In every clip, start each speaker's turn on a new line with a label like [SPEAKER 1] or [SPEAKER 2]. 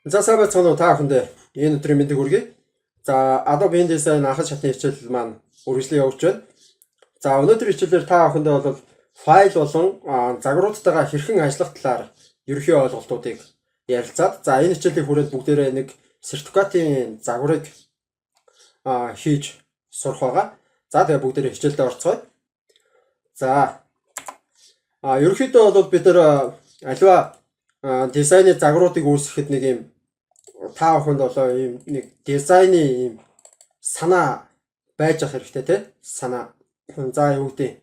[SPEAKER 1] За сайн байцгаана уу та бүхэндээ. Энэ өдрийн мэндийг хүргэе. За Adobe InDesign анхан шатны хичээл маань үргэлжлэн явж байна. За өнөөдөр хичээлээр та бүхэндээ бол файл болон загваруудтайгаа хэрхэн ажиллах талаар ерөнхий ойлголтуудыг ярилцаад за энэ хичээлийн хүрээнд бүгдээрээ нэг сертификатын загварыг хийж сурах байгаа. За тэгээ бүгдээрээ хичээлдээ орцгоё. За ерөнхийдөө бол бид нар аливаа дизайны загваруудыг үүсгэхэд нэг юм та бүхэнд болоо ийм нэг дизайны ийм санаа байж ах хэрэгтэй тий санаа. За юу гэдэг.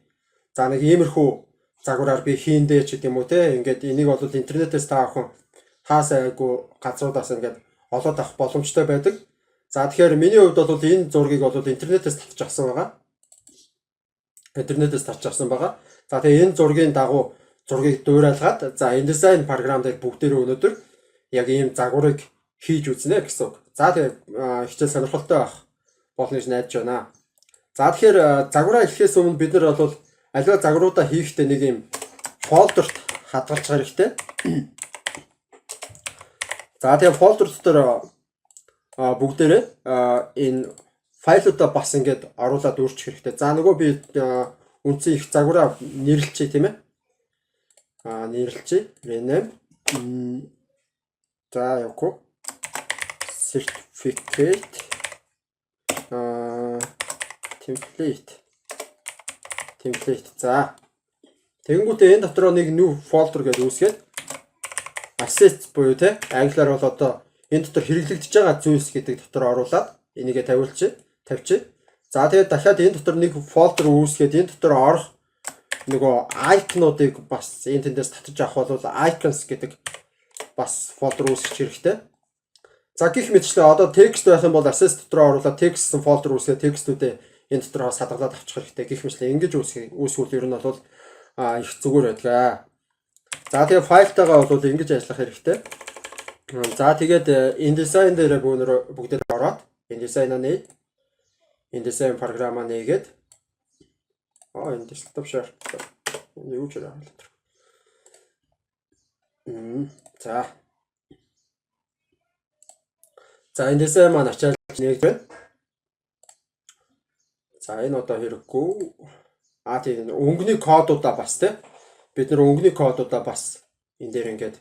[SPEAKER 1] За нэг иймэрхүү загвараар би хийндээ ч гэдэм үү тий. Ингээд энийг бол интернетээс та бүхэн хаасайгүй газруудаас ингээд олоод авах боломжтой байдаг. За тэгэхээр миний хувьд бол энэ зургийг бол интернетээс татж авсан байгаа. Интернетээс татж авсан байгаа. За тэгээ энэ зургийн дагуу зургийг дуурайлгаад за InDesign програм дээр бүгдээрээ өнөөдөр яг ийм загварыг хийж үзнэ гэсэн үг. За тэгээ хичээл сонирхолтой байх болно гэж найдаж байна. За тэгэхээр загвараа эхлэхээс өмнө бид нар бол аливаа загваруудаа хийхдээ нэг ийм фолдерт хадгалж хэрэгтэй. За тэгээ фолдер дотор бүгдээрээ энэ файлуудаа бас ингээд оруулаад өөрчих хэрэгтэй. За нөгөө би үндсэн их загвараа нэрлэлчээ тийм ээ. Нэрлэлчээ. Rename. За явахгүй. Certificate. Template. За. Тэгэнгүүтээ энэ дотроо нэг new folder гэж үүсгээд assets буюу те англиар бол одоо энэ дотор хэрэглэгдэж байгаа зүйлс гэдэг дотор оруулаад энийгээ тавьчих. За тэгээд дахиад энэ дотор нэг folder үүсгээд энэ дотор орох нөгөө icon-уудыг бас энэ тэндээс татаж авах бол icons гэдэг бас folder үүсгэж хэрэгтэй. За гэх мэтчлээ одоо текст байх юм бол assets дотроо оруулаад текстсэн folder үүсгээд текстүүдээ энэ дотроо садгалаад авчих хэрэгтэй. Гэх мэтчлээ ингэж үүсгүүл ер нь бол их зүгээр байдаг. За тэгээ файлтайгаа бол ингэж ажиллах хэрэгтэй. За тэгээд InDesign дээр бүгдээр ороод InDesign програмаа нээгээд энэ desktop share юу ч яа. За InDesign маань ачаалж нээгдвэ. За энэ одоо хэрэггүй. Тийм өнгөний кодуудаа бас тий. Бид нэр өнгөний кодуудаа бас энэ дээр ингээд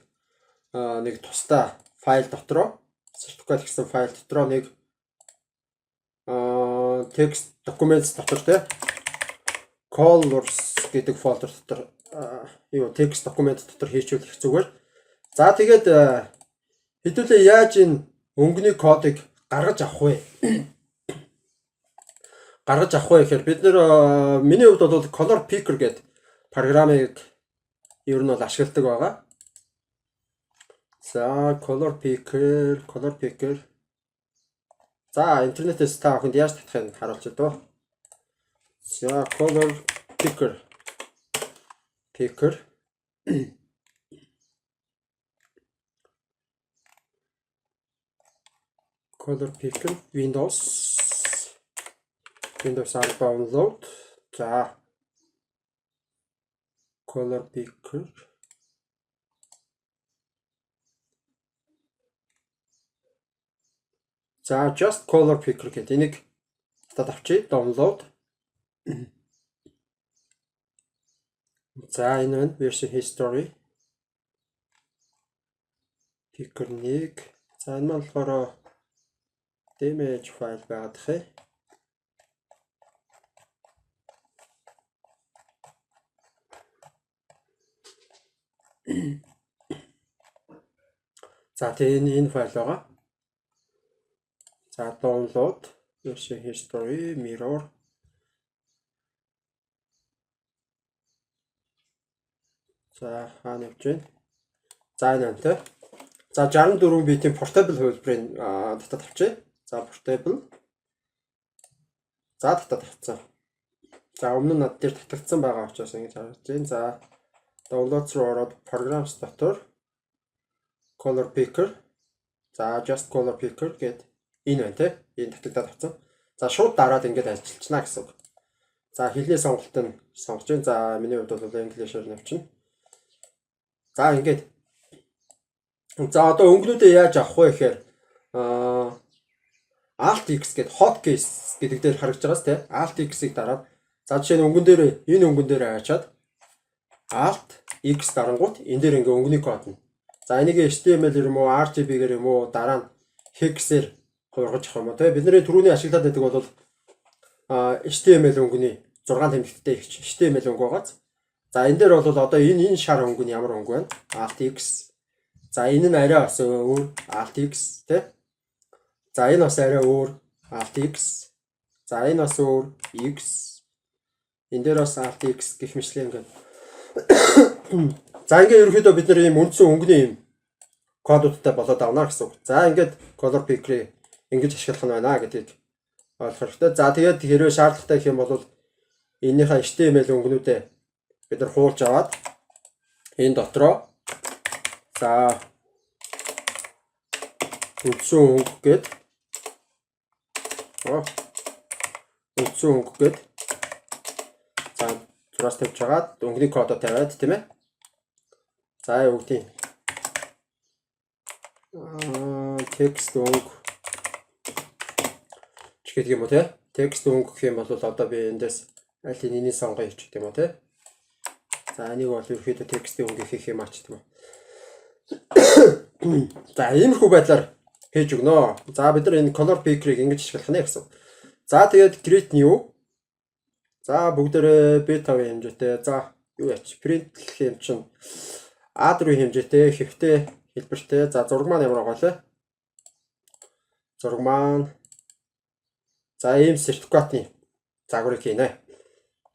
[SPEAKER 1] нэг тусдаа файл дотроо сертификат гэсэн файл дотроо нэг text documents дотор тий colors гэдэг folder дотор text document дотор хийчихвэл их зүгээр. За тэгээд хэдүүлээ яаж энэ өнгөний кодыг гаргаж авах вэ? Гэхээр бид нэр миний хувьд бол color picker гэдэг програмыг ер нь бол ашигладаг байгаа. За color picker. За интернетээс та бүхэнд яаж татахыг харуулж байна. За color picker. Color picker Windows download. За color picker. За just color picker гэдэг энийг татавчи download. За энэ нь version history. Picker 1. За энэ маань болохоор image file байгаад хэ. За тэгээ энэ файл байгаа. За download version history mirror. За хаана явж байна? За энэ тэ. За 64 битийн portable хөлбөрийн татаад авчээ. За portable. За татаад авцсан. За өмнө нь над дээр татагдсан байгаа учраас ингэж харж байна. За downloads руу ороод programs дотор color picker. За just color picker гэд энэ байна те. Энэ татагдаад авцсан. За шууд дараад ингэж ажиллачна гэсэн үг. За хэлний сонголт нь сонгож байна. За миний хувьд бол English-аар навчна. За ингээд За одоо өнгөнүүдээ яаж авах вэ гэхээр Alt X гэдэг hotkeys гэдэг дээр харагдж байгаас тий. Alt X-ийг дараад за жишээ нь өнгөн дээр энэ өнгөн дээр аваачаад Alt X дарангуут энэ дээр ингээ өнгөний код нь. За энийг HTML юм уу RGB-гээр юм уу дараа нь hex-ээр хувиргаж авах юм уу тий. Бидний түрүүний ашиглаад байдаг бол HTML өнгөний 6 тэмдэгттэй HTML өнгө байгааз. За энэ дээр бол одоо энэ шар өнгө нь ямар өнгө вэ? Alt X. За энэ нь арай бас өөр Alt X тий. За энэ бас арай өөр Alt X. За энэ бас өөр X. Энэ дээр бас Alt X гэх мэтлээ ингээд. За ингээд ерөөхдөө бид нар ийм үндсэн өнгөний ийм кодуудтай болоод авна гэсэн үг. За ингээд color picker ингэж ашиглах нь байна гэдгийг ойлгох хэрэгтэй. За тэгээд хэрвээ шаардлагатай гэх юм бол энэнийхээ HTML өнгөнүүдээ бид нар хуулж аваад энэ дотроо за үндсэн өнгө гээд үндсэн өнгө гээд за зураас тавьж хагаад өнгөний кодоо тавиад тийм ээ. За юу гэдэг текст өнгө ч гэдэг юм уу те. Текст өнгө гэх юм бол одоо би эндээс аль нэний сонгоё ч гэдэг юм уу те. За энийг бол ерөөхдөө текстийн өнгө хийх юм ач тийм үү. За иймэрхүү байдлаар хийж өгнө. За бид нар энэ color picker-ыг ингэж ашиглах нэ гэсэн. За тэгээд create new. За бүгдээрээ B5 хэмжээтэй. За юу яач print хэм чин A4 хэмжээтэй хэвтэй хэлбэртэй. За зураг маань ямар байгаа лээ? Зураг маань за ийм сертификатын загварыг хийнэ.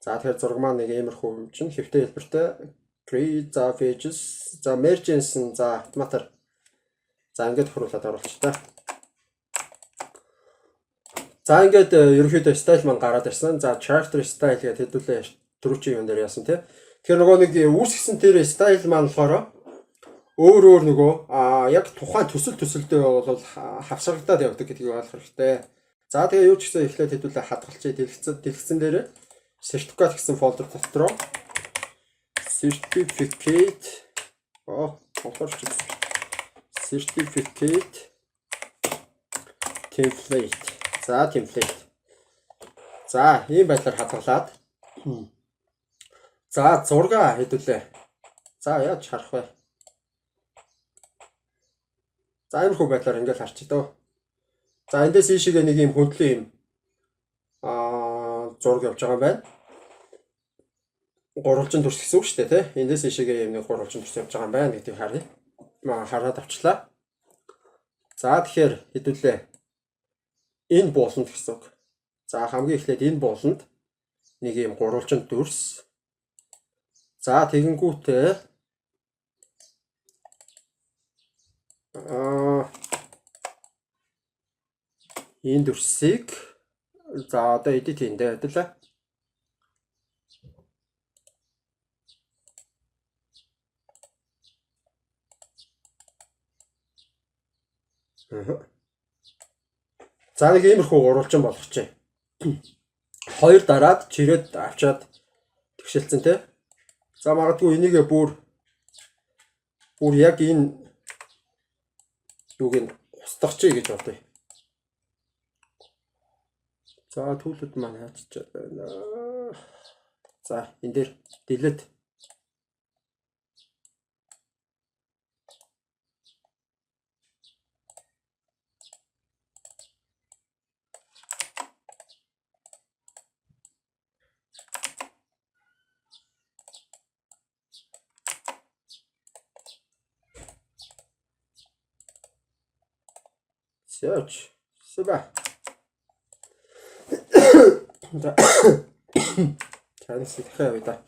[SPEAKER 1] За тэгэхээр зураг маань нэг иймэрхүү юм чин хэвтэй хэлбэртэй. Create за pages за merchants за автоматар. За ингээд хуруулаад оруулчих та. За ингээд ерөнхийдөө стайл маань гараад ирсэн. За character style гэдэг хэдүүлээ түрүүчийн юм дээр яасан тий. Тэгэхээр нөгөө нэг үүсгэсэн тэр стайл маань болохоор өөр нөгөө яг тухайн төсөлдөө бол хавсагдаад явдаг гэдгийг ойлгох хэрэгтэй. За тэгээ юу ч гэсэн эхлээд хэдүүлээ хадгалчээ дэлгэцэн дээр certificate гэсэн фолдер дотроо certificate certificate template. За template. За ийм байдлаар хадгалаад за зураг хэдүүлээ. За яаж харах вэ? За иймэрхүү байдлаар ингээл харчих дөө. За эндээс ийшээгээ нэг юм хөндлөн юм зураг явж байгаа юм байна. Гурвалжин төрс гэсэн үг шүү дээ тий. Эндээс ийшээгээ юм нэг гурвалжин төрс явж байгаа юм байна гэдгийг харъя. Хараад авчлаа. За тэгэхээр хэдүүлээ энэ бууланд гэсэн үг. За хамгийн эхлээд энэ бууланд нэг юм гурвалжин төрс. За тэгэнгүүтээ энэ төрсийг за одоо edit хийндэ хэдүүлээ. За нэг иймэрхүү гурвалжин болгочих. Хоёр дараад чирээд авчаад тэгшэлцэн те. За магадгүй энийгээ бүр яг энэ юуг нь устгахчий гэж бодъё. За төлөвлөлт маань хаачиж байна. За энэ дээр delete. Search. Супер. За. Чанс ихэ үү да.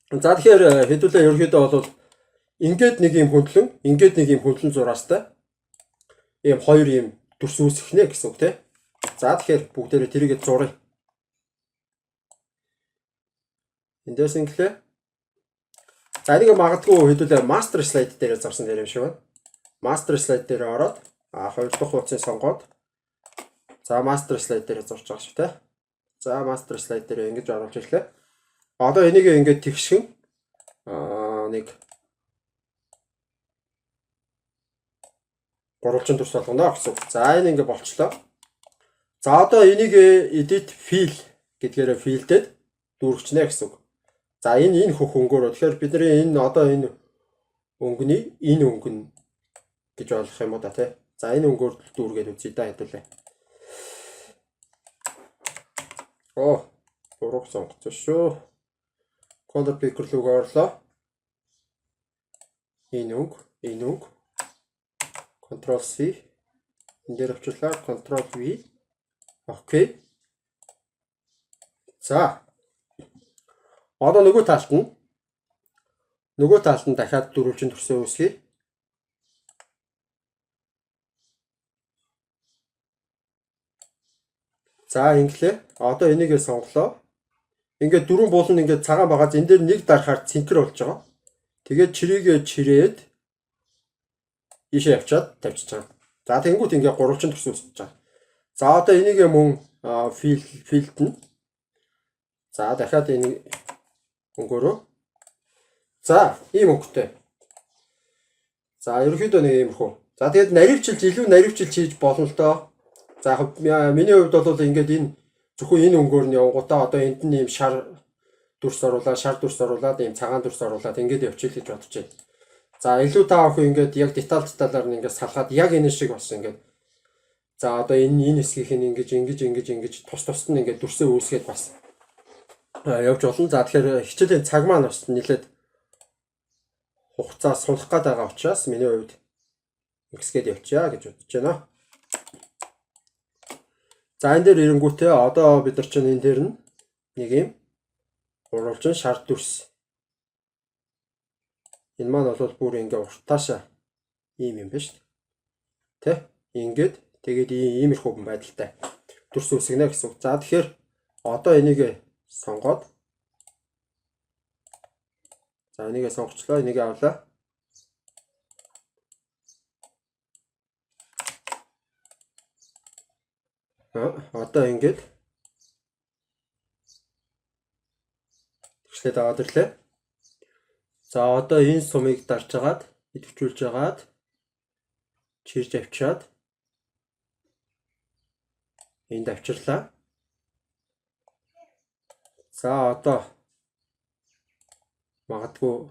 [SPEAKER 1] За тэгэхээр хэдүүлээ ерөөхдөө бол ингээд нэг юм хөндлөн зураастай ийм хоёр ийм төрс үүсгэх нэ гэсэн үг тий. За тэгэхээр бүгдээрээ тэрийгэ зуръя. Эндээс инглээ. За энийг магадгүй хэдүүлээ master slide дээр зарсан дээр юм шиг байна. Master slide дээр ороод хоёр дахь хуудсыг сонгоод за master slide дээр зурж байгаа шүү те. За master slide дээр ингэж оруулж ирлээ. Одоо энийг ингэж тэгшин нэг гурвалжин төр болгоно гэсэн үг. За энэ ингээ болчлоо. За одоо энийг edit fill гэдгээрээ филдэд дүүргчнэ гэсэн үг. За энэ хөх өнгөөр тэгэхээр бидний энэ одоо энэ өнгөний энэ өнгөн гэж ойлгох юм уу да тий. За энэ өнгөөр дүүргээд үзье да хэдүүлээ. Буруу сонгоцсон шүү. Color picker руу орлоо. Энэ өнгө. Ctrl C. Энд дээр авчлаа. Ctrl V. Окей. За. Одоо нөгөө талд нь дахиад дөрвөлжин төрсөн үсгий. За инглээ. Одоо энийгээ сонголоо. Ингээд дөрвөн буулан ингээд цагаан байгаа. Энэ дээр нэг дарахаар цэнтэр болж байгаа. Тэгээд чирээгээ чирээд ийшээ явчаад тавьчих чам. За тэгэнгүүт ингээд гурвалжин төрсөн үсэж байгаа. За одоо энийгээ мөн филд нь. За дахиад энэ өнгөөрөө. За ийм өнгөтэй. За ерөнхийдөө нэг иймэрхүү. За тэгээд илүү наривчилж хийж болно л доо. За яг миний хувьд бол ингээд энэ зөвхөн энэ өнгөөр нь явгуудаа одоо энд нь ийм шар дүрс оруулаад ийм цагаан дүрс оруулаад ингээд явчих гэж бодож байна. За илүү та охин ингээд яг деталаар нь ингээд салгаад яг энэ шиг болсон ингээд. За одоо энэ хэсгийнх нь ингэж тус нь ингээд дүрсээ үүсгээд бас явж болно. За тэгэхээр хичээлийн цаг маань бас нэлээд хугацаа сунах гээд байгаа учраас миний хувьд ихсгээд явчаа гэж бодож байна. За энэ дээр ирэнгүүтээ одоо бид нар чинь энэ дээр нэг юм гурвалжин шар дүрс. Энэ маань бол бүр ингээ уртаашаа ийм юм байна шүү дээ. Тэ? Ингээд тэгээд иймэрхүү байдалтай дүрс үсгэнэ гэсэн үг. За тэгэхээр одоо энийг сонгоод за энийгээ сонгочлоо, энийгээ авлаа. Одоо ингээд тэгшлээд аваад ирлээ. За одоо энэ сумыг дарж агаад идэвхжүүлж агаад чирж авчаад энд авчирлаа. За одоо магадгүй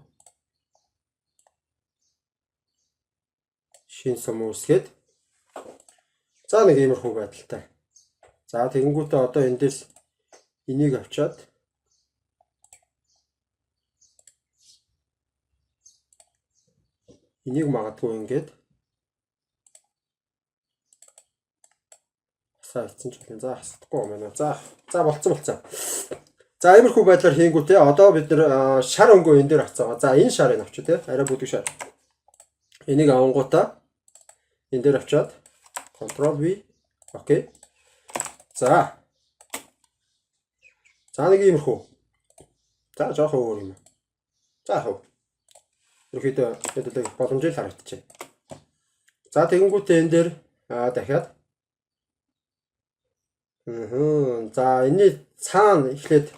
[SPEAKER 1] шин сум үүсгээд за нэг иймэрхүү байдалтай. За тэгэнгүүтээ одоо эндээс энийг авчаад энийг магадгүй ингээд хасаалцсан ч юм. За хасдаггүй юм байна. За болцсон. За иймэрхүү байдлаар хийнгүүтээ одоо бид нэр шар өнгөө энэ дээр авцгаа. За энэ шарыг авчих тий. Арай бүдэг шар. Энийг авангуудаа энэ дээр авчаад Ctrl V. Окей. За нэг иймэрхүү. За жоохон өөр юм. За хав. Ерөөхдөө хэдүүлээ боломжтой харагдчихэ. За тэгэнгүүтээ энэ дээр дахиад за энэний цаана эхлээд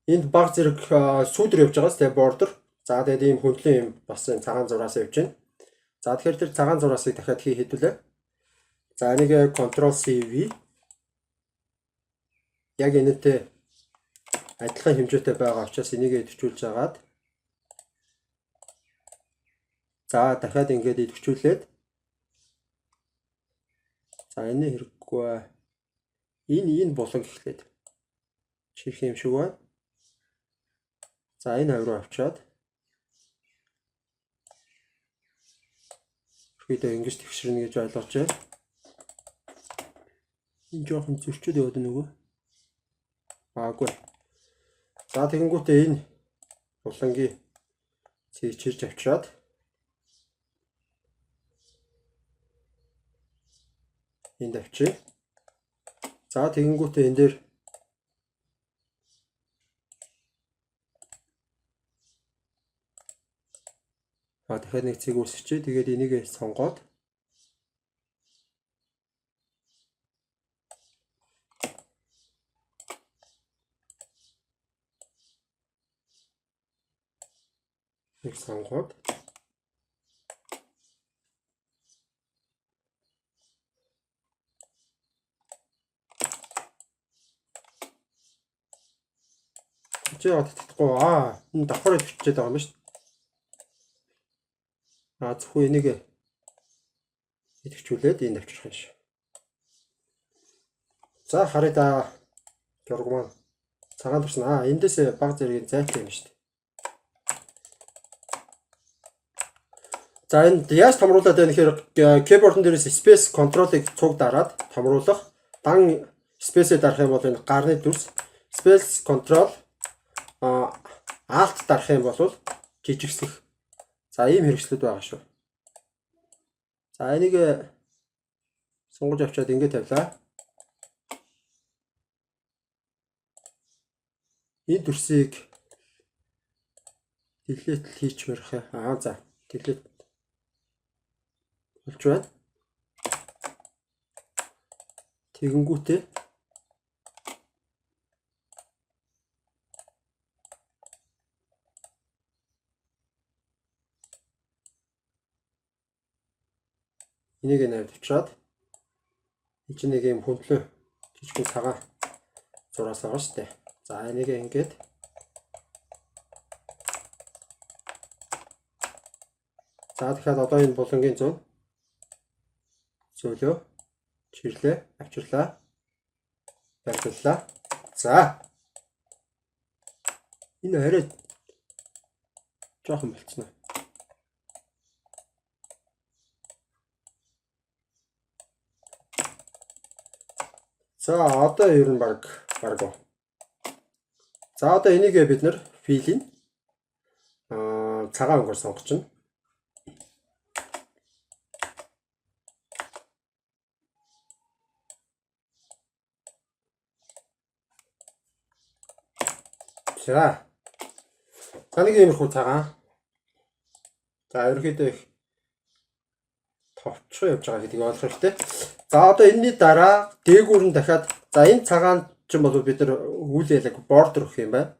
[SPEAKER 1] энд баг зэрэг сүүдэр явж байгаас тэгээ бордер. За тэгээд ийм хөндлөн юм бас энэ цагаан зураас явж байна. За тэгэхээр тэр цагаан зураасыг дахиад хэдүүлээ. За энийг Ctrl C V яг энэтэй адилхан хэмжээтэй байгаа учраас энийг идэвхжүүлж агаад за дахиад ингээд идэвхжүүлээд за энэ хэрэггүй бай. Энэ булан гэхлээд чих юм шиг бай. За энэ авруу авчаад хэдэ ингэж тэгшэрнэ гэж ойлгож байна. Энэ жоохон зөрчил яваад нөгөө. Аагүй. За тэгэнгүүтээ энэ булангийн чирж авчираад энд авчир. За тэгэнгүүтээ энэ дээр дахиад нэг цэг үүсчихээ. Тэгээд энийг сонгоод сонгоод хичээ яваад итгэхгүй. Энэ давхар итгэжээд байгаа юм шүү дээ. Зөвхөн энийг итгэжүүлээд энэ авчрах юм шиг. За харъя да. Зураг маань цагаан турсан. Эндээс баг зэргийн зайтай юм шүү дээ. За энд яаж томруулаад байна гэхээр keyboard-ын дээрээс space control-ыг цуг дараад томруулах. Дан space-ийг дарах юм бол энэ гарны дүрс space control alt дарах юм бол жижигсэх. За ийм хэрэгслүүд байгаа шүү. За энийг сонгож авчаад ингэ тавилаа. Энэ дүрсийг delete хийчмэрх. За delete болж байна. Тэгэнгүүтээ энийг навд авчираад энэ чинь нэг юм хөндлөө жижиг цагаан зураас байгаа шүү дээ. За энийг ингээд за тэгэхээр одоо энэ булангийн зүүн зөөлөө чирлээ авчирлаа барьлаа. За энэ арай жоохон болцсон. За одоо ер нь баг. За одоо энийг бид нэр филийн цагаан өнгөөр сонгож чинь. За нэг иймэрхүү цагаан. За ерөөхдөө их товчхон явж байгаа гэдгийг ойлгох хэрэгтэй. За одоо энэний дараа дээгүүр нь дахиад за энэ цагаан ч юм бол бид нар үйл ялаг бордер өгөх юм байна.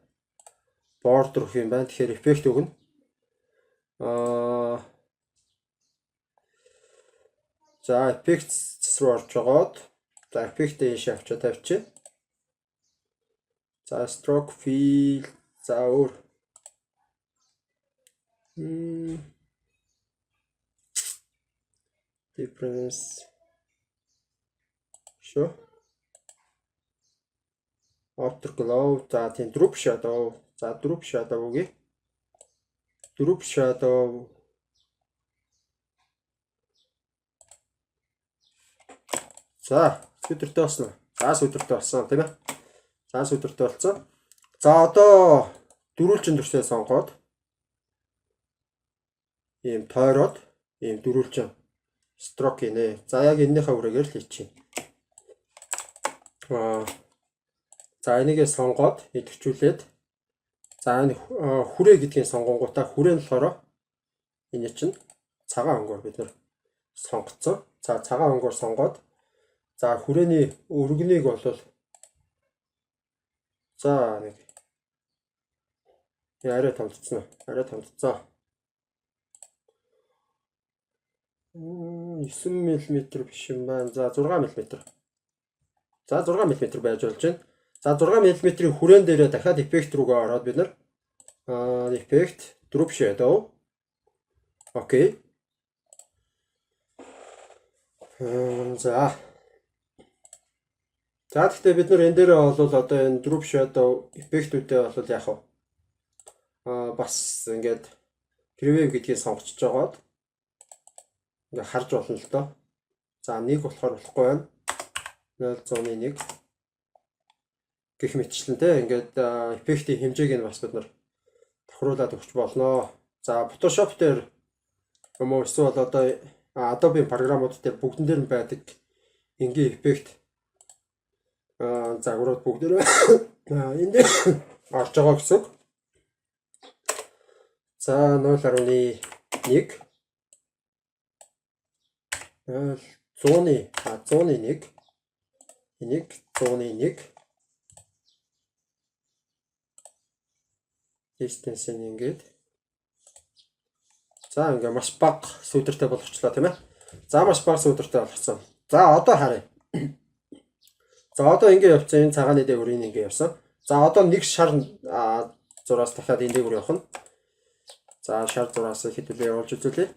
[SPEAKER 1] Тэгэхээр эффект өгнө. За эффект руу орж жагаад за эффект ийш авчаа тавьчих. За stroke fill за өөр difference шүү. Afterglow за тийм drop shadow за drop shadow үгүй. Drop shadow за сүдэртэй болсон. За сүдэртэй болсон тийм ээ. За сүдэртэй болсон. За одоо дөрүүлжин төрсөө сонгоод ийм тойроод ийм дөрүүлжин stroke гинэ. За яг энэнийхээ үрээгээр л хийчих. За энийгээ сонгоод идэвхжүүлээд за энэ хүрээ гэдгийг сонгонгуудаа хүрээ нь болохоор энэ чинь цагаан өнгөөр бид нэр сонгоцсон. За цагаан өнгөөр сонгоод за хүрээний өргөнийг бол за нэг арай томдсон. 9 мм биш юм байна. За 6 мм. За 6 мм байж болж байна. За 6 мм-ийн хүрээн дээрээ дахиад эффект рүүгээ ороод бид нар эффект drop shadow. Окей. За гэхдээ бид нар энэ дээрээ бол одоо энэ drop shadow эффектүүдээ бол яах вэ? Бас ингээд preview гэдгийг сонгочж жагаад ингээд харж болно л доо. За нэг болохоор болохгүй байна. 0.1 гэх мэтчлэн те ингээд эффектийн хэмжээг нь бас бид нар тохируулаад өгч болно. За Photoshop дээр юм уу эсвэл одоо Adobe програмууд дээр бүгдэн дээр нь байдаг энгийн эффект загварууд бүгдээр энд орж байгаа гэсэн. За 0.1 100-1 энийг 101 distance ингээд за ингээ маш бага сүдэртэй болгочлаа тийм ээ. За маш бага сүдэртэй болгосон. За одоо харъя. За одоо ингээ явцсан энэ цагааны дээгүүр ингээ явсан. За одоо нэг шар зураас дахиад энэ дээгүүр явах нь. За шар зураас хэдүүлээ явуулж үзүүлээ.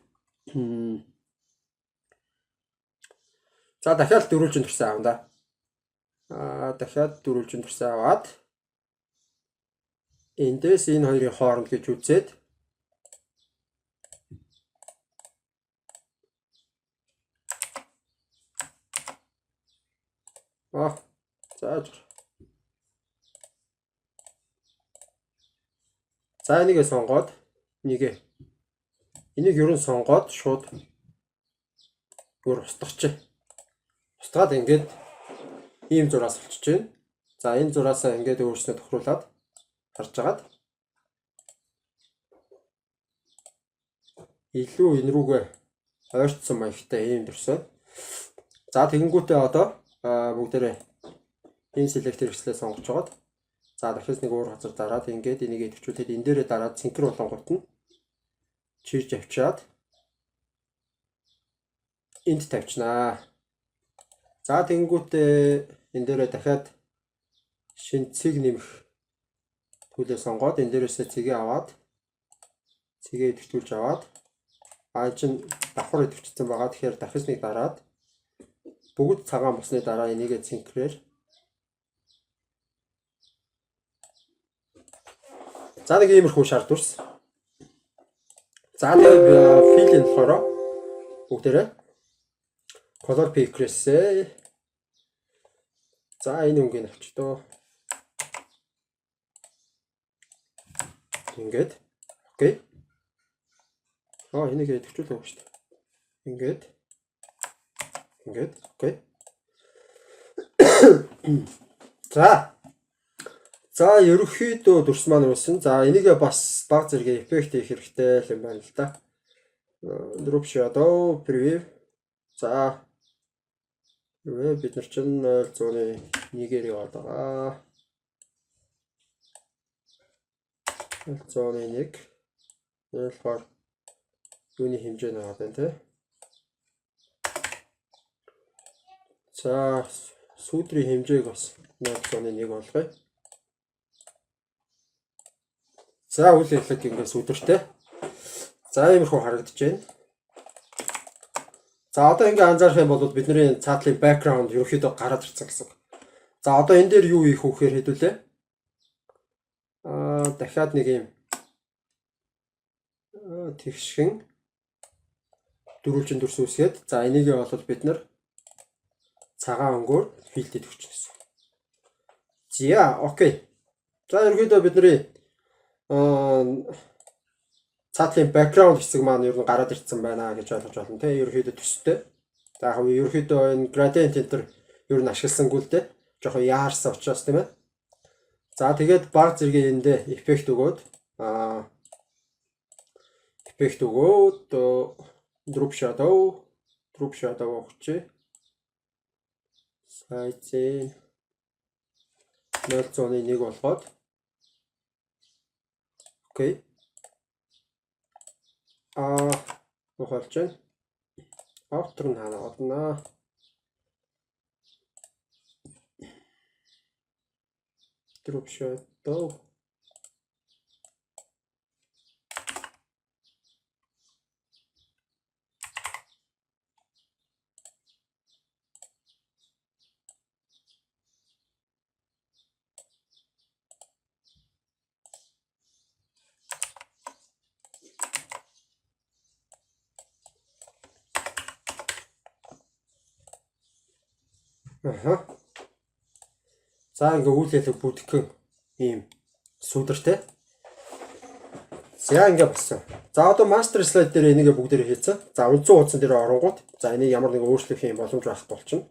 [SPEAKER 1] За дахиад дөрвөлжин төрсөн аав да. Дахиад дөрвөлжин төрсөн аваад эндээс энэ хоёрын хооронд гэж үзээд за энийг сонгоод энийг ерөн сонгоод шууд өөр устгах. Устгаад ингээд ийм зураас болчихж байна. За энэ зураасаа ингээд өөрснөө тохируулаад харж агаад илүү энэ рүүгээ ойртсон маягтай ийм төрсөн. За тэгэнгүүтээ одоо бүгдээрээ энэ селектор хэвслээ сонгож жагаад за дахиад нэг өөр газар дараад ингээд энийг идэвхжүүлээд энэ дээрээ дараад синхро болонгот нь чирж авчаад энд тавьчихнаа. За тэгэнгүүтээ энэ дээрээ дахиад шинэ цэг нэмэх төлөө сонгоод энэ дээрээсээ цэгээ аваад цэгээ идэвхжүүлж аваад чинь давхар идэвхжсэн байгаа. Тэгэхээр дахиад нэг дараад бүгд цагаан болсны дараа энийг синхрээр за нэг иймэрхүү шар дүрс. За тэгээд филийн болохоор бүгдээрээ color picker-ээсээ за энэ үнгийг авчдоо. Ингээд окей. Энийг идэвхжүүлэх юм шүү дээ. Ингээд окей. За ерөнхийдөө дүрс маань үүсэн. За энийг бас баг зэрэг эффект хийх хэрэгтэй юм байна л да. Drop shadow preview. За бид нар чинь 0.1-ээр яваад байгаа. 0.1 болохоор юуны хэмжээ нэг байна те. За сүүдрийн хэмжээг бас 0.1 болгоё. За үйл ажиллагааг ингээд сүүдэртэй. За иймэрхүү харагдаж байна. За одоо ингээд анзаарах юм бол бидний цаатлын background ерөөхдөө гараад ирсэн гэсэн. За одоо энэ дээр юу хийх вэ гэхээр хэдүүлээ. Дахиад нэг юм тэгшгэн дөрвөлжин дүрс үсгээд за энийгээ бол бид нар цагаан өнгөөр филдэд өгч гэсэн. За окей. За ерөөхдөө бидний цаатлын background хэсэг маань ер нь гараад ирсэн байна гэж ойлгож байна те. Ерөөхдөө төстэй. За яг нь ерөөхдөө энэ gradient enter ер нь ашигласангүй л дээ. Жохон яарсан учраас тийм ээ. За тэгээд баг зэргийн эндээ эффект өгөөд drop shadow өгчээ. Size 0.1 болгоод окей. Ухаалж байна. Автор нь хаана одноо. Drop shadow. За ингээ үйл ажиллагаа бүтгэн ийм сүдэртэй. За ингээ болсон. За одоо master slide дээр энийгээ бүгдээрээ хийцэн. За үндсэн хуудсан дээр оронгууд. За энийг ямар нэг өөрчлөх юм боломж байх болчихно.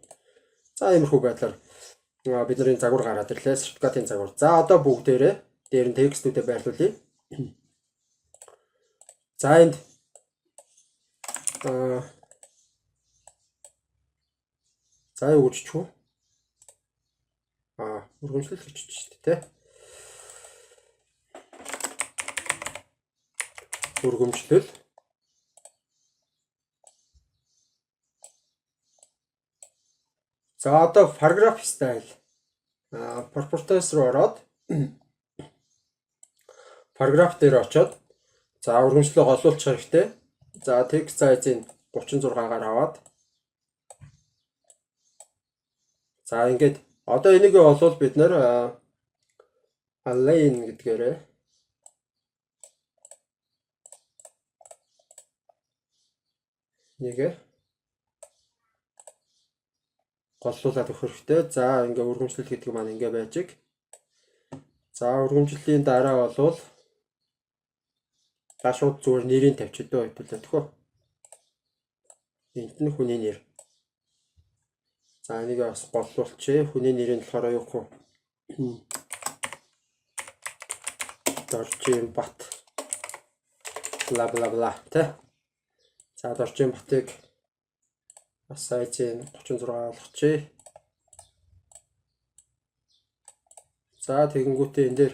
[SPEAKER 1] За иймэрхүү байдлаар бидний загвар гараад ирлээ. Сертификатын загвар. За одоо бүгдээрээ дээр нь текстүүдээ байрлуулъя. За энд за юу гэж чүү? Өргөмжлөл гэж шүү дээ, тэ. Өргөмжлөл. За одоо paragraph style. Properties руу ороод Параграф дээр очоод за өргөмжлөлөө голлуулчих хэрэгтэй. За text size-ыг 36-гаар аваад за ингээд одоо энийг олвол бид нэр align гэдгээрээ нэг голлуулаад өгөх хэрэгтэй. За ингээ өргөмжлөл гэдэг маань ингээ байж иг. За өргөмжлөлийн дараа болвол та шууд зүгээр нэрийг тавьчихдөө хэвтүүлээ тэхөө. Энд нь хүний нэр. За энийг бас голлуулчих. Хүний нэрийн болохоор юу вэ? Доржин бат. Бла бла бла тэ. За доржин батыг бас сайжийн 36 болгочих. За тэгэнгүүтээ энэ дээр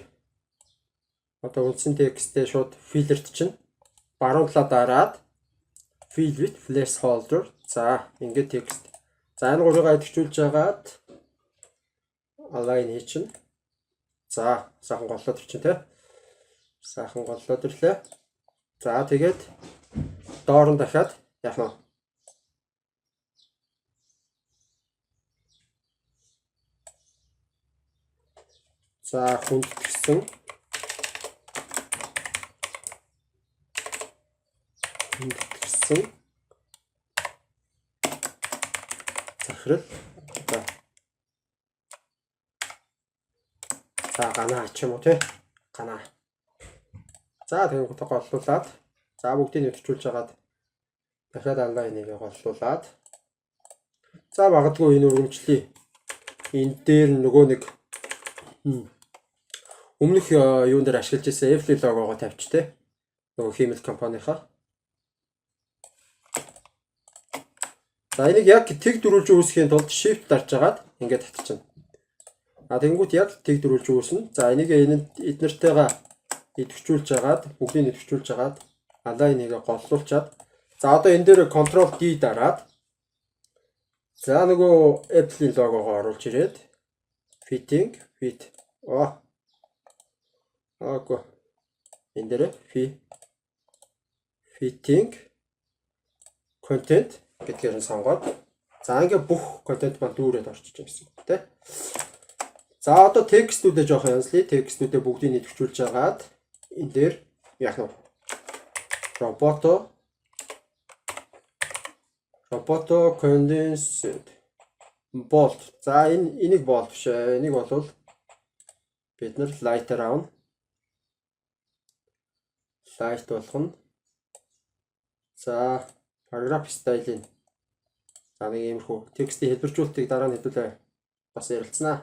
[SPEAKER 1] одоо үндсэн текстээ шууд filter-т чинь баруун талаа дараад fill with placeholder. За ингээд текст. За энэ гурыг идэвхжүүлж хагаад align хийчихнэ. За сайхан голлоод ирчин тэ. Сайхан голлоод ирлээ. За тэгээд доор нь дахиад яах нь. За хүндэтгсэн захирал. За ганаа ч юм уу те. Ганаа. За тэгээд голлуулаад за бүгдийг нэвтэрчүүлж хагаад дахиад align-ыг голлуулаад за магадгүй энэ өргөмжлөе. Энэ дээр нөгөө нэг өмнөх юун дээр ашиглаж байсан F-L логогоо тавьч те. Нөгөө химэл компанийнхаа. За энийг яг тэг дөрүүлж үүсгэхийн тулд shift дарж агаад ингээд татчихна. Тэнгүүт яг тэг дөрүүлж үүснэ. За энийг эднэртэйгээ идэвхжүүлж агаад бүгдийг идэвхжүүлж агаад align-ыг голлуулчаад за одоо энэ дээр Ctrl D дараад за нөгөө Apple-ийн логогоо оруулж ирээд fitting fit Ако. Энэ дээр fitting content гэдгээр нь сонгоод за ингээ бүх контент маань дүүрээд орчиж байгаа гэсэн үг тийм. За одоо текстүүдээ жоох янзлая. Текстүүдээ бүгдийг нэвтэрчүүлж агаад энэ дээр яах нь roboto condensed bolt. За энийг bolt биш. Энийг болвол бид нар lighter аавна. Light болгоно. За paragraph style-ийн за нэг иймэрхүү текстийн хэлбэржүүлэлтийг дараа нь хэдүүлээ бас ярилцсанаа.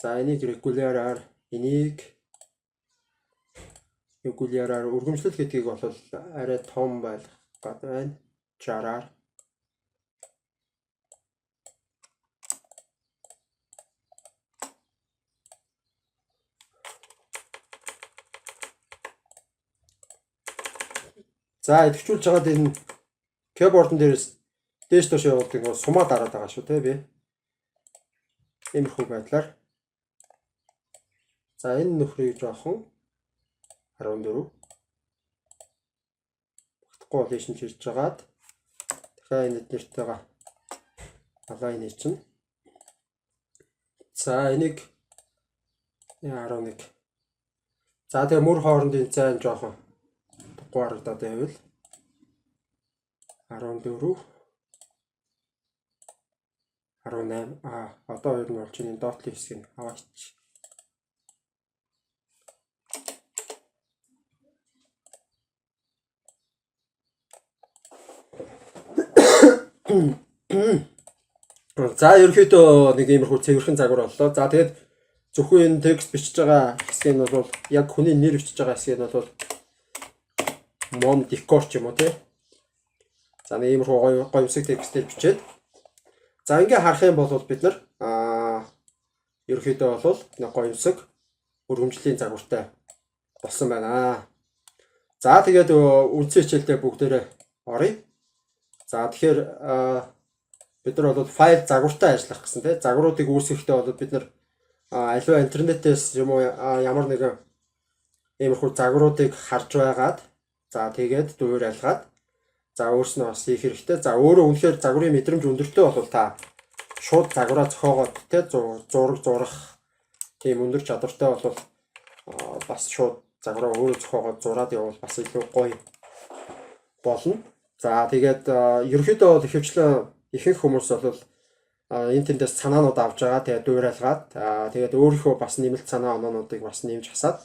[SPEAKER 1] За энийг regular-аар өргөмжлөл гэдгийг бол арай том байлгах гэдэг байна. 60-аар за идэвхжүүлж хагаад энэ keyboard-ын дээрээс дээш доош явуулдаг нэг сумаа дараад байгаа шүү те би. Иймэрхүү байдлаар. За энэ нөхрийг жоохон 14 багтахгүй бол ийш нь чирж жагаад дахиад энэ нэртэйгээ align хийчихнэ. За энийг 11. За тэгээ мөр хоорондын зайн жоохон туггүй харагдаад байвал 14 18 одоо хоёр нь болж энэ dot-ийн хэсгийг аваач. За ерөөхдөө нэг иймэрхүү цэвэрхэн загвар боллоо. За тэгээд зөвхөн энэ текст бичиж байгаа хэсэг нь бол яг хүний нэр бичиж байгаа хэсэг нь бол mom decor ч юм уу тий. За нэг иймэрхүү гоёмсог текстээр бичээд за ингээ харах юм бол бид нар ерөөхдөө бол нэг гоёмсог өргөмжлийн загвартай болсон байна. За тэгээд үндсэн хичээлдээ бүгдээрээ оръё. За тэгэхээр бид нар бол файл загвартай ажиллах гэсэн тийм загваруудыг үүсгэхдээ бол бид нар аливаа интернетээс юм уу ямар нэгэн иймэрхүү загваруудыг харж байгаад за тэгээд дуурайлгаад за өөрснөө бас хийх хэрэгтэй. За өөрөө үнэхээр загварын мэдрэмж өндөртэй бол та шууд загвараа зохиогоод те зураг зурах тийм өндөр чадвартай бол бас шууд загвараа өөрөө зохиогоод зураад явбал бас илүү гоё болно. За тэгээд ерөнхийдөө бол ихэвчлэн ихэнх хүмүүс бол энэ тэндээс санаанууд авч байгаа. Тэгээд дуурайлгаад тэгээд өөрийнхөө бас нэмэлт санаа оноонуудыг бас нэмж хасаад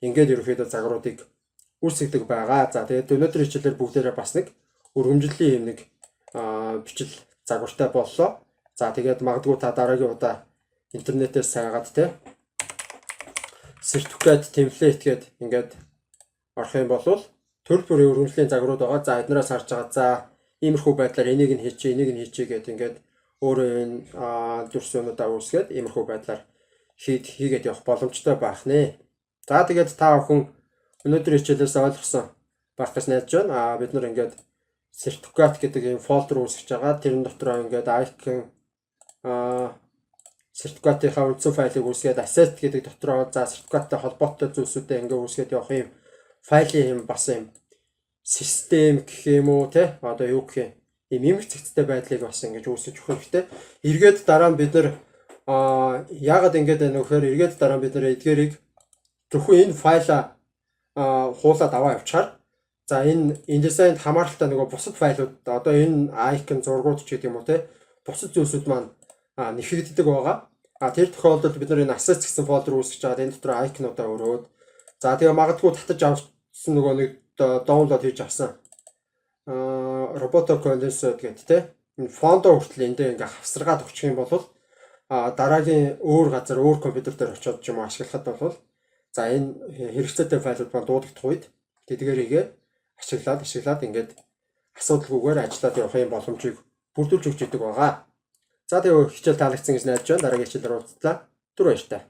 [SPEAKER 1] ингээд ерөнхийдөө загваруудыг үүсгдэг байгаа. За тэгээд өнөөдрийн хичээлээр бүгдээрээ бас нэг өргөмжлөлийн юм нэг бичил загвартай боллоо. За тэгээд магадгүй та дараагийн удаа интернетээс сайгаад те сертификат темплейт гээд ингээд орох юм бол төр бүрийн өргөмжлөлийн загварууд байгаа. За эднээс харж байгаа. За иймэрхүү байдлаар энийг нь хийчихээ, энийг нь хийчихээ гэдэг ингээд өөрөө энэ дүрсүүнүүдээ үүсгээд иймэрхүү байдлаар хийгээд явах боломжтой байх нэ. За тэгээд та бүхэн өнөөдрийн хичээлээс ойлгосон байх гэж найдаж байна. Бид нар ингээд сертификат гэдэг ийм фолдер үүсгэж байгаа. Тэрэн дотроо ингээд icon сертификатынхаа үндсэн файлыг үүсгээд asset гэдэг дотроо за сертификаттай холбоотой зүйлсүүдээ ингээд үүсгээд явах юм файлын юм бас юм систем гэх юм уу те одоо юу гэх юм эмх цэгцтэй байдлыг бас ингэж үүсгэж өгөх хэрэгтэй. Эргээд дараа нь бид нар яагаад ингэж байна вэ гэхээр эргээд дараа нь бид нар эдгээрийг зөвхөн энэ файлаа хуулаад аваа явчихаар за энэ InDesign хамааралтай нөгөө бусад файлууд одоо энэ icon зургууд ч гэдэг юм уу те бусад зүйлсүүд маань нэхэгддэг байгаа. Тэр тохиолдолд бид нар энэ assets гэсэн фолдер үүсгэж байгаа. Энэ дотор icon-уудаа өрөөд за тэгээ магадгүй татаж авсан нөгөө нэг download хийж авсан roboto condenser гэдэг те энэ фондо хүртэл эндээ ингээ хавсаргаад өгчих юм бол дараагийн өөр газар өөр компьютер дээр очиод ч юм уу ашиглахад бол за энэ хэрэгцээтэй файлууд маань дуудагдах үед тэдгээрийгээ ашиглаад ингээд асуудалгүйгээр ажиллаад явах юм боломжийг бүрдүүлж өгч идэг байгаа. За тэгээ хичээл таалагдсан гэж найдаж байна. Дараагийн хичээлээр уулзлаа. Түр баяртай.